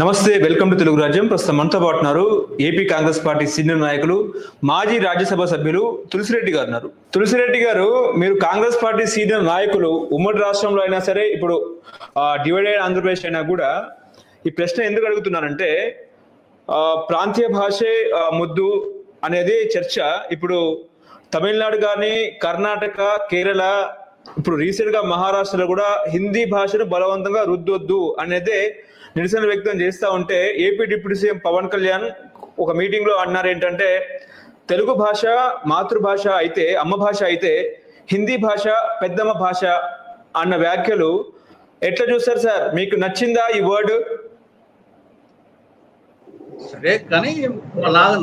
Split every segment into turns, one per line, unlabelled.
నమస్తే, welcome to Telugu రాజ్యం. ప్రస్తుతం మనతో పాటు ఉన్నారు ఏపీ కాంగ్రెస్ పార్టీ సీనియర్ నాయకులు, మాజీ రాజ్యసభ సభ్యులు తులసిరెడ్డి గారు ఉన్నారు. తులసిరెడ్డి గారు, మీరు కాంగ్రెస్ పార్టీ సీనియర్ నాయకులు, ఉమ్మడి రాష్ట్రంలో అయినా సరే, ఇప్పుడు డివైడెడ్ ఆంధ్రప్రదేశ్ అయినా కూడా ఈ ప్రశ్న ఎందుకు అడుగుతున్నానంటే, ప్రాంతీయ భాషే ముద్దు అనేది చర్చ ఇప్పుడు తమిళనాడు కానీ, కర్ణాటక, కేరళ, ఇప్పుడు రీసెంట్ గా మహారాష్ట్రలో కూడా హిందీ భాషను బలవంతంగా రుద్దొద్దు అనేదే నిరసన వ్యక్తం చేస్తూ ఉంటే, AP deputy CM Pawan Kalyan ఒక మీటింగ్ లో అన్నారు ఏంటంటే, తెలుగు భాష మాతృభాష అయితే, అమ్మ భాష అయితే, హిందీ భాష పెద్దమ్మ భాష అన్న వ్యాఖ్యలు ఎట్లా చూస్తారు సార్? మీకు నచ్చిందా ఈ వర్డ్?
సరే, కానీ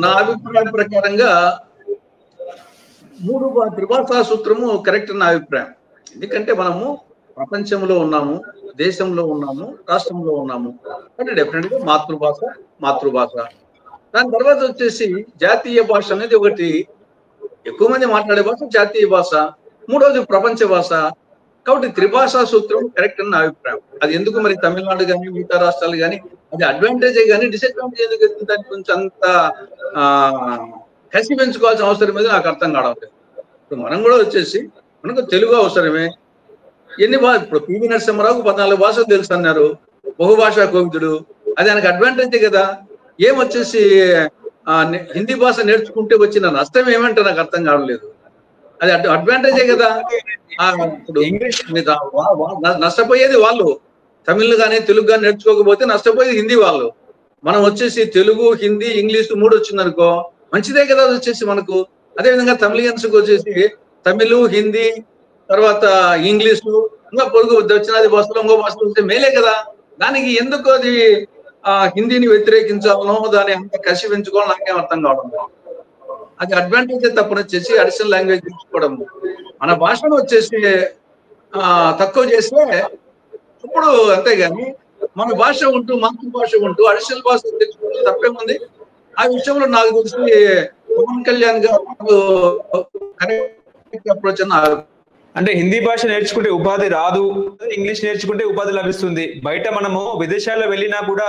నా అభిప్రాయం ప్రకారంగా త్రిభాషా సూత్రము కరెక్ట్ నా అభిప్రాయం. ఎందుకంటే మనము ప్రపంచంలో ఉన్నాము, దేశంలో ఉన్నాము, రాష్ట్రంలో ఉన్నాము. అంటే డెఫినెట్ గా మాతృభాష. దాని తర్వాత వచ్చేసి జాతీయ భాష అనేది ఒకటి, ఎక్కువ మంది మాట్లాడే భాష జాతీయ భాష. మూడవది ప్రపంచ భాష. కాబట్టి త్రిభాషా సూత్రం కరెక్ట్ అని నా అభిప్రాయం. అది ఎందుకు మరి తమిళనాడు కానీ మిగతా రాష్ట్రాలు కానీ అది అడ్వాంటేజే కానీ డిసడ్వాంటేజ్ ఎందుకు అవుతుంది? దానికి కొంచెం అంత కసి పెంచుకోవాల్సిన అవసరం మీద నాకు అర్థం కావట్లేదు. ఇప్పుడు మనం కూడా వచ్చేసి మనకు తెలుగు అవసరమే. ఇప్పుడు పివి నరసింహారావుకు 14 భాషలు తెలుసు అన్నారు, బహుభాషా కోవిదుడు. అది ఆయనకు అడ్వాంటేజే కదా. ఏమొచ్చేసి హిందీ భాష నేర్చుకుంటే వచ్చిన నష్టం ఏమంటే నాకు అర్థం కావట్లేదు. అది అడ్వాంటేజే కదా. ఇప్పుడు ఇంగ్లీష్ నష్టపోయేది వాళ్ళు, తమిళ్ కానీ తెలుగు కానీ నేర్చుకోకపోతే నష్టపోయేది హిందీ వాళ్ళు. మనం వచ్చేసి తెలుగు, హిందీ, ఇంగ్లీష్ 3 వచ్చిందనుకో మంచిదే కదా. అది వచ్చేసి మనకు అదేవిధంగా తమిళియన్స్ వచ్చేసి తమిళ్, హిందీ, తర్వాత ఇంగ్లీషు, ఇంకా పొరుగు దక్షిణాది భాషలు, ఇంకో భాషలు వస్తే మేలే కదా. దానికి ఎందుకు అది హిందీని వ్యతిరేకించాలనో, దాన్ని అంత కసి పెంచుకోవాలో నాకేం అర్థం కావడం. అది అడ్వాంటేజ్ తప్పని వచ్చేసి అడిషనల్ లాంగ్వేజ్ తెచ్చుకోవడం. మన భాషను వచ్చేసి తక్కువ చేస్తే ఇప్పుడు అంతేగాని మన భాష ఉంటూ, మాతృభాష ఉంటూ అడిషనల్ భాష తెచ్చుకుంటే తప్పేముంది? ఆ విషయంలో నాకు తెలిసి పవన్ కళ్యాణ్ గారు అప్రోచ్
అంటే హిందీ భాష నేర్చుకుంటే ఉపాధి రాదు, ఇంగ్లీష్ నేర్చుకుంటే ఉపాధి లభిస్తుంది. బయట మనము విదేశాల్లో వెళ్ళినా కూడా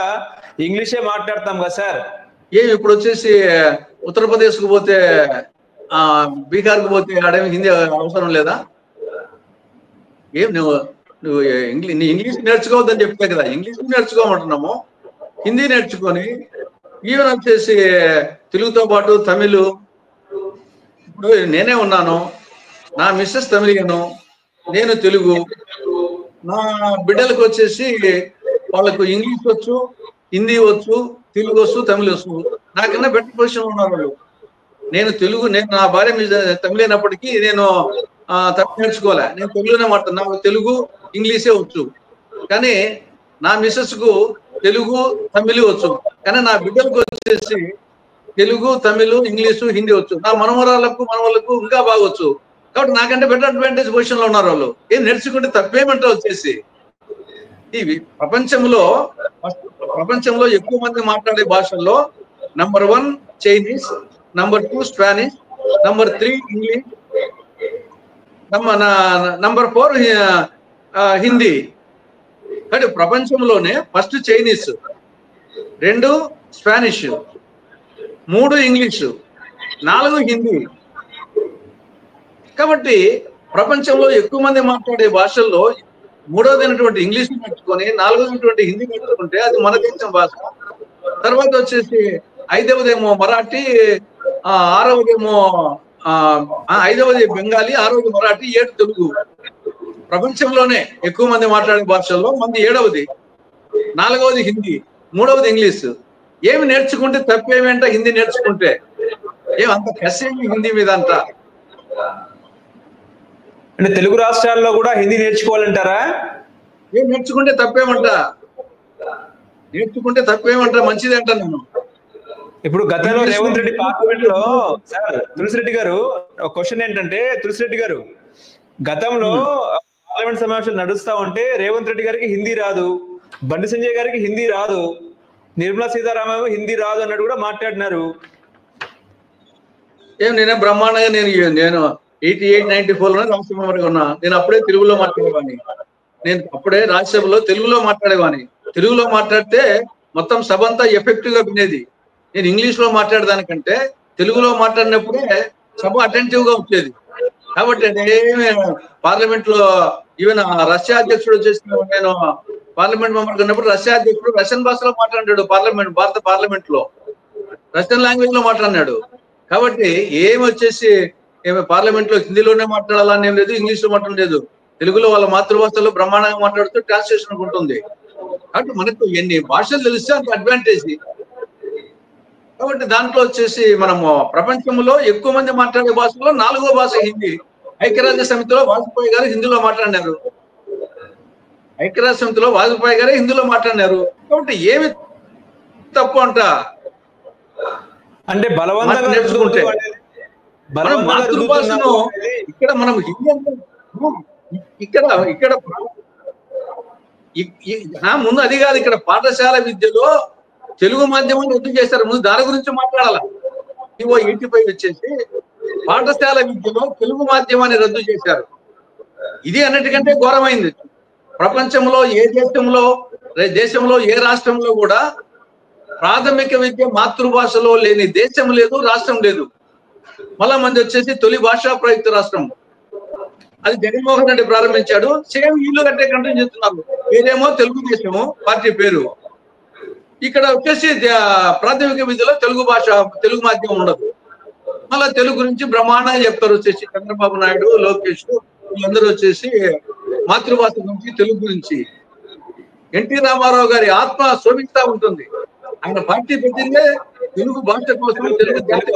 ఇంగ్లీషే మాట్లాడతాం కదా సార్.
ఇప్పుడు వచ్చేసి ఉత్తరప్రదేశ్ కు పోతే, బీహార్ కు పోతే ఆడేమి హిందీ అవసరం లేదా? నువ్వు ఇంగ్లీష్ నేర్చుకోవద్దని చెప్తే కదా. ఇంగ్లీష్ నేర్చుకోమంటున్నాము, హిందీ నేర్చుకొని ఈవెన్ వచ్చేసి తెలుగుతో పాటు తమిళ్. ఇప్పుడు నేనే ఉన్నాను, నా మిస్సెస్ తమిళను, నేను తెలుగు. నా బిడ్డలకు వచ్చేసి వాళ్ళకు ఇంగ్లీష్ వచ్చు, హిందీ వచ్చు, తెలుగు వచ్చు, తమిళ్ వచ్చు. నాకన్నా బెటర్ పొజిషన్ ఉన్నారు వాళ్ళు. నేను నా భార్య మీద తమిళ అయినప్పటికీ నేను తమిళ నేర్చుకోలే, నేను తెలుగునే మాట్లాడు. నాకు తెలుగు, ఇంగ్లీషే వచ్చు. కానీ నా మిస్సెస్ కు తెలుగు, తమిళ్ వచ్చు. కానీ నా బిడ్డలకు వచ్చేసి తెలుగు, తమిళ్, ఇంగ్లీషు, హిందీ వచ్చు. నా మనవళ్ళకు ఇంకా బాగొచ్చు. కాబట్టి నాకంటే బెటర్ అడ్వాంటేజ్ పొజిషన్ లో ఉన్నారు వాళ్ళు. ఏం నేర్చుకుంటే తప్పేమంటే వచ్చేసి ఇవి ప్రపంచంలో ఎక్కువ మంది మాట్లాడే భాషల్లో number 1 Chinese, number 2 Spanish, number 3 English, number 4 Hindi. కాబట్టి ప్రపంచంలోనే first Chinese, 2 Spanish, 3 English, 4 Hindi. కాబట్టి ప్రపంచంలో ఎక్కువ మంది మాట్లాడే భాషల్లో 3వదైనటువంటి ఇంగ్లీష్ నేర్చుకొని, 4వదైనటువంటి హిందీ నేర్చుకుంటే అది మన దేశం భాష. తర్వాత వచ్చేసి 5వదేమో మరాఠీ, 5వది బెంగాలీ, 6వది మరాఠీ, 7 తెలుగు. ప్రపంచంలోనే ఎక్కువ మంది మాట్లాడే భాషల్లో మంది 7వది, 4వది హిందీ, 3వది ఇంగ్లీష్. ఏమి నేర్చుకుంటే తప్పేమేంట హిందీ నేర్చుకుంటే? ఏమంత కసేమి హిందీ మీద అంట?
అంటే తెలుగు రాష్ట్రాల్లో కూడా హిందీ నేర్చుకోవాలంటారా?
ఏం నేర్చుకుంటే తప్పేమంట? మంచిది అంట నేను.
ఇప్పుడు గతంలో రేవంత్ రెడ్డి పార్లమెంట్ లో, సార్ తులసిరెడ్డి గారు, ఒక క్వశ్చన్ ఏంటంటే, తులసిరెడ్డి గారు గతంలో పార్లమెంట్ సమావేశాలు నడుస్తా ఉంటే రేవంత్ రెడ్డి గారికి హిందీ రాదు, బండి సంజయ్ గారికి హిందీ రాదు, నిర్మలా సీతారామన్ హిందీ రాదు అన్నట్టు కూడా మాట్లాడినారు.
నేనే బ్రహ్మాండంగా నేను 88-94 రాష్ట్ర మెంబర్గా ఉన్నా. నేను అప్పుడే తెలుగులో మాట్లాడేవాడిని. నేను అప్పుడే రాజ్యసభలో తెలుగులో మాట్లాడేవాడిని. తెలుగులో మాట్లాడితే మొత్తం సభ అంతా ఎఫెక్టివ్ గా వినేది. నేను ఇంగ్లీష్ లో మాట్లాడదానికంటే తెలుగులో మాట్లాడినప్పుడే సభ అటెంటివ్ గా వచ్చేది. కాబట్టి పార్లమెంట్ లో ఈవెన్ రష్యా అధ్యక్షుడు వచ్చేసి, నేను పార్లమెంట్ మెంబర్ ఉన్నప్పుడు రష్యా అధ్యక్షుడు రష్యన్ భాషలో మాట్లాడాడు. భారత పార్లమెంట్ లో రష్యన్ లాంగ్వేజ్ లో మాట్లాడినాడు. కాబట్టి వచ్చేసి పార్లమెంట్ లో హిందీలోనే మాట్లాడాలని ఏం లేదు, ఇంగ్లీష్ లో మాట్లాడలేదు, తెలుగులో వాళ్ళ మాతృభాషలో బ్రహ్మాండంగా మాట్లాడుతూ ట్రాన్స్లేషన్ ఉంటుంది. కాబట్టి మనకు ఎన్ని భాషలు తెలిస్తే అంత అడ్వాంటేజ్. కాబట్టి దాంట్లో వచ్చేసి మనము ప్రపంచంలో ఎక్కువ మంది మాట్లాడే భాషలో 4వ భాష హిందీ. ఐక్యరాజ్య సమితిలో వాజ్పేయి గారు హిందీలో మాట్లాడినారు. ఐక్యరాజ్య సమితిలో వాజ్పేయి గారే హిందీలో మాట్లాడినారు. కాబట్టి ఏమి తప్పు అంట
అంటే బలవంతంగా
నేర్చుకుంటే మాతృభాషను ఇక్కడ మనం హిందీ ఇక్కడ ముందు అది కాదు, ఇక్కడ పాఠశాల విద్యలో తెలుగు మాధ్యమాన్ని రద్దు చేశారు. ముందు దాని గురించి మాట్లాడాల. 85 వచ్చేసి పాఠశాల విద్యలో తెలుగు మాధ్యమాన్ని రద్దు చేశారు. ఇది అన్నిటికంటే ఘోరమైంది. ప్రపంచంలో ఏ దేశంలో ఏ రాష్ట్రంలో కూడా ప్రాథమిక విద్య మాతృభాషలో లేని దేశం లేదు, రాష్ట్రం లేదు. మళ్ళా మంది వచ్చేసి తొలి భాషా ప్రయుక్త రాష్ట్రం అది జగన్మోహన్ రెడ్డి ప్రారంభించాడు. సేమ్ వీళ్ళు కంటే కంటిన్యూ చేస్తున్నారు. పేరేమో తెలుగుదేశము పార్టీ పేరు. ఇక్కడ వచ్చేసి ప్రాథమిక విద్యలో తెలుగు మాధ్యమం ఉండదు. మళ్ళా తెలుగు గురించి బ్రహ్మాండంగా చెప్తారు. వచ్చేసి చంద్రబాబు నాయుడు, లోకేష్ వీళ్ళందరూ వచ్చేసి మాతృభాష గురించి, తెలుగు గురించి. ఎన్టీ రామారావు గారి ఆత్మ శోభిస్తా ఉంటుంది. ఆయన పార్టీ పెట్టిందే తెలుగు భాష కోసం, తెలుగు జాతి.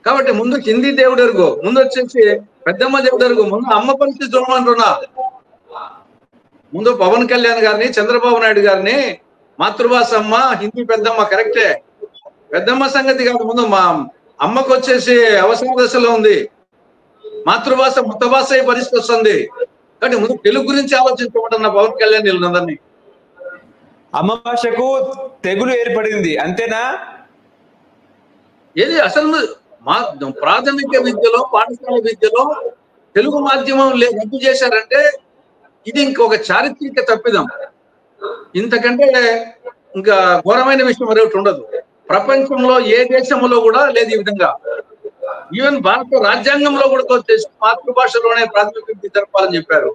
కాబట్టి ముందు హిందీ దేవుడెరుగు, ముందు వచ్చేసి పెద్దమ్మ దేవుడెరుగు, ముందు అమ్మ పరిస్థితి చూడమంటున్నా. ముందు పవన్ కళ్యాణ్ గారిని, చంద్రబాబు నాయుడు గారిని మాతృభాష అమ్మ, హిందీ పెద్దమ్మ కరెక్టే, పెద్దమ్మ సంగతి కాదు. ముందు మా అమ్మకు వచ్చేసి అవసర దశలో ఉంది, మాతృభాష ముత్త భాష పరిస్థితి వస్తుంది. కాబట్టి ముందు తెలుగు గురించి ఆలోచించమంటున్న పవన్ కళ్యాణ్ వీళ్ళందరినీ.
అమ్మ భాషకు తెగులు ఏర్పడింది అంతేనా?
ఏది అసలు ప్రాథమిక విద్యలో, పాఠశాల విద్యలో తెలుగు మాధ్యమం రద్దు చేశారంటే ఇది ఇంకొక చారిత్రక తప్పిదం. ఇంతకంటే ఇంకా ఘోరమైన విషయం మరొకటి ఉండదు. ప్రపంచంలో ఏ దేశంలో కూడా లేదు ఈ విధంగా. ఈవెన్ భారత రాజ్యాంగంలో కూడా వచ్చేసి మాతృభాషలోనే ప్రాథమిక విద్య జరపాలని చెప్పారు.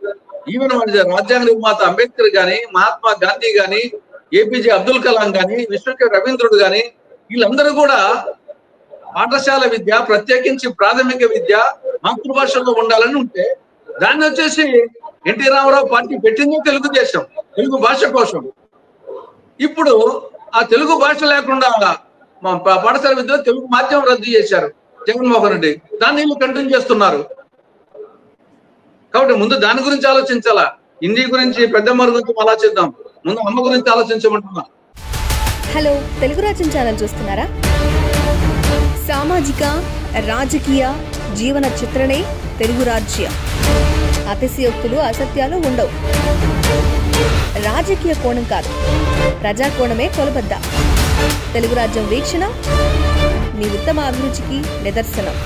ఈవెన్ రాజ్యాంగ నిర్మాత అంబేద్కర్ గాని, మహాత్మా గాంధీ గాని, ఏపీజే అబ్దుల్ కలాం గాని, విశ్వకవి రవీంద్రుడు గాని వీళ్ళందరూ కూడా పాఠశాల విద్య, ప్రత్యేకించి ప్రాథమిక విద్య మాతృభాషలో ఉండాలని ఉంటే దాన్ని వచ్చేసి ఎన్టీ రామారావు పార్టీ పెట్టిందే తెలుగుదేశం, తెలుగు భాష కోసం. ఇప్పుడు ఆ తెలుగు భాష లేకుండా పాఠశాల విద్యలో తెలుగు మాధ్యమం రద్దు చేశారు జగన్మోహన్ రెడ్డి. దాన్ని వీళ్ళు కంటిన్యూ చేస్తున్నారు. కాబట్టి ముందు దాని గురించి ఆలోచించాలా. హిందీ గురించి, పెద్దమ్మ గురించి ఆలోచిద్దాం, ముందు అమ్మ గురించి ఆలోచించమంటున్నా.
హలో, తెలుగు రాజ్యం ఛానల్ చూస్తున్నారా? సామాజిక, రాజకీయ, జీవన చిత్రణే తెలుగు రాజ్యం. అతిశయోక్తులు, అసత్యాలు ఉండవు. రాజకీయ కోణం కాదు, ప్రజా కోణమే కొలబద్ద. తెలుగు రాజ్యం వీక్షణ మీ ఉత్తమ అభిరుచికి నిదర్శనం.